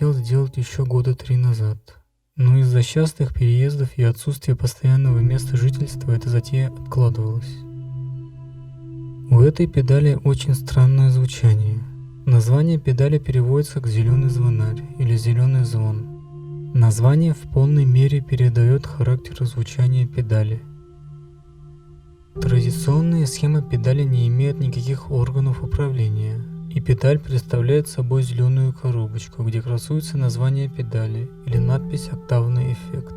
хотел сделать еще года 3 назад. Но из-за частых переездов и отсутствия постоянного места жительства эта затея откладывалась. У этой педали очень странное звучание. Название педали переводится как «зеленый звонарь» или «зеленый звон». Название в полной мере передает характер звучания педали. Традиционная схема педали не имеет никаких органов управления, и педаль представляет собой зеленую коробочку, где красуется название педали или надпись «Октавный эффект».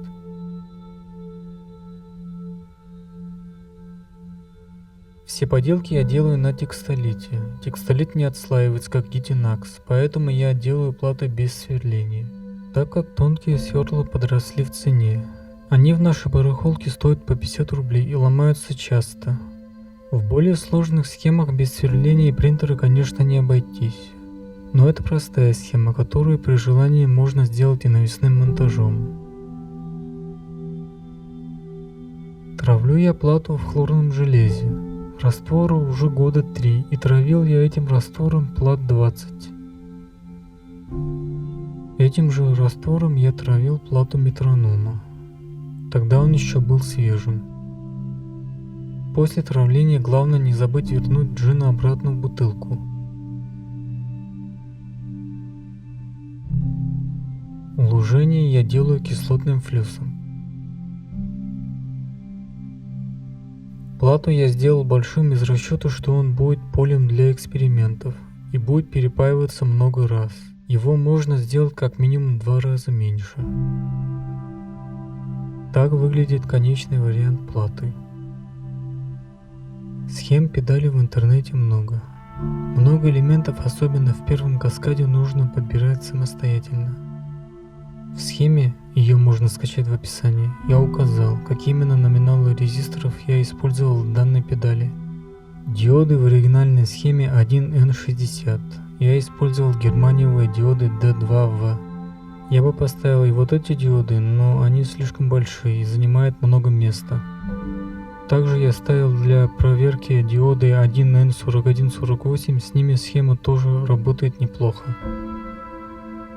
Все поделки я делаю на текстолите. Текстолит не отслаивается, как Гитинакс, поэтому я делаю платы без сверления, так как тонкие сверла подросли в цене. Они в нашей барахолке стоят по 50 рублей и ломаются часто. В более сложных схемах без сверления и принтера, конечно, не обойтись. Но это простая схема, которую при желании можно сделать и навесным монтажом. Травлю я плату в хлорном железе. Раствору уже года 3, и травил я этим раствором плат 20. Этим же раствором я травил плату метронома. Тогда он еще был свежим. После травления главное не забыть вернуть джин обратно в бутылку. Улучшение я делаю кислотным флюсом. Плату я сделал большим из расчета, что он будет полем для экспериментов и будет перепаиваться много раз. Его можно сделать как минимум 2 раза меньше. Так выглядит конечный вариант платы. Схем педали в интернете много. Много элементов, особенно в первом каскаде, нужно подбирать самостоятельно. В схеме, ее можно скачать в описании, я указал, какие именно номиналы резисторов я использовал в данной педали. Диоды в оригинальной схеме 1N60. Я использовал германиевые диоды D2V. Я бы поставил и вот эти диоды, но они слишком большие и занимают много места. Также я ставил для проверки диоды 1N4148, с ними схема тоже работает неплохо.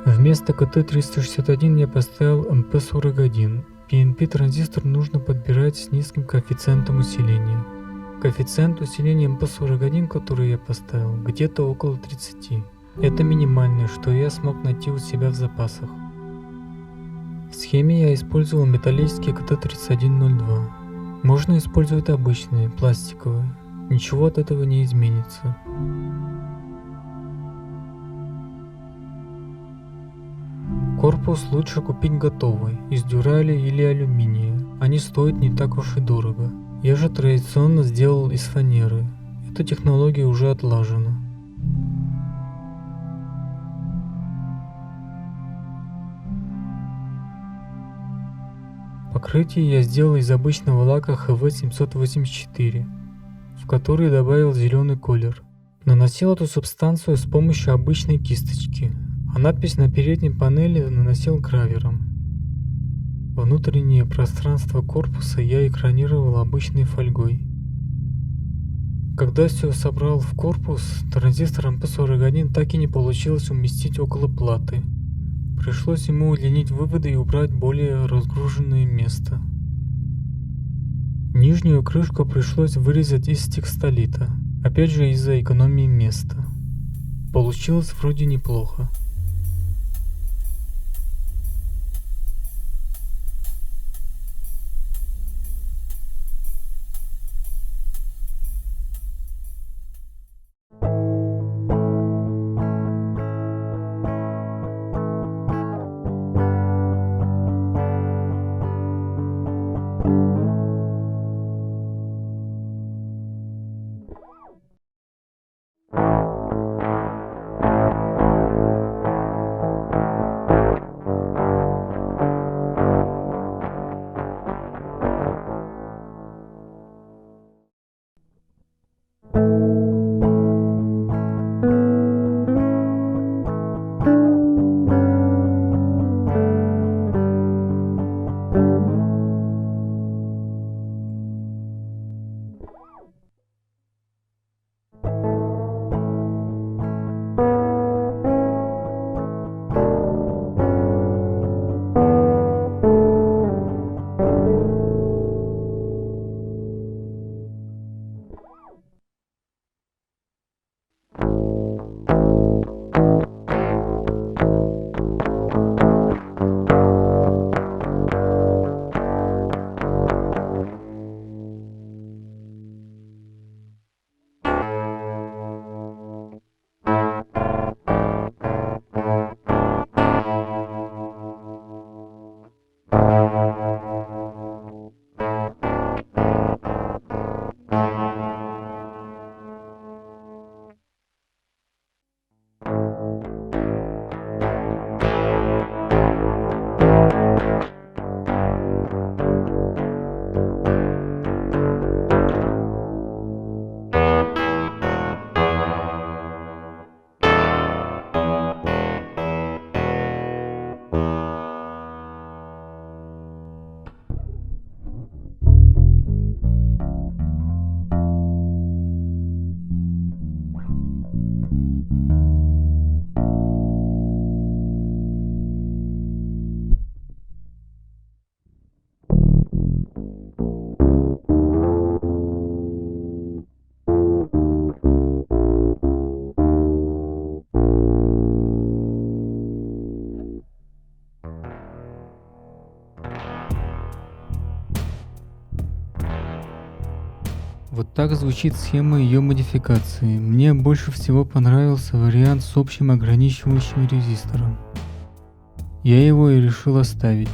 Вместо КТ-361 я поставил МП-41. PNP транзистор нужно подбирать с низким коэффициентом усиления. Коэффициент усиления МП-41, который я поставил, где-то около 30. Это минимальное, что я смог найти у себя в запасах. В схеме я использовал металлический КТ-3102. Можно использовать обычные, пластиковые. Ничего от этого не изменится. Корпус лучше купить готовый, из дюрали или алюминия. Они стоят не так уж и дорого. Я же традиционно сделал из фанеры. Эта технология уже отлажена. Покрытие я сделал из обычного лака ХВ-784, в который добавил зеленый колер. Наносил эту субстанцию с помощью обычной кисточки, а надпись на передней панели наносил гравером. Внутреннее пространство корпуса я экранировал обычной фольгой. Когда все собрал в корпус, транзистор МП-41 так и не получилось уместить около платы. Пришлось ему удлинить выводы и убрать более разгруженное место. Нижнюю крышку пришлось вырезать из текстолита, опять же из-за экономии места. Получилось вроде неплохо. Вот так звучит схема ее модификации. Мне больше всего понравился вариант с общим ограничивающим резистором. Я его и решил оставить.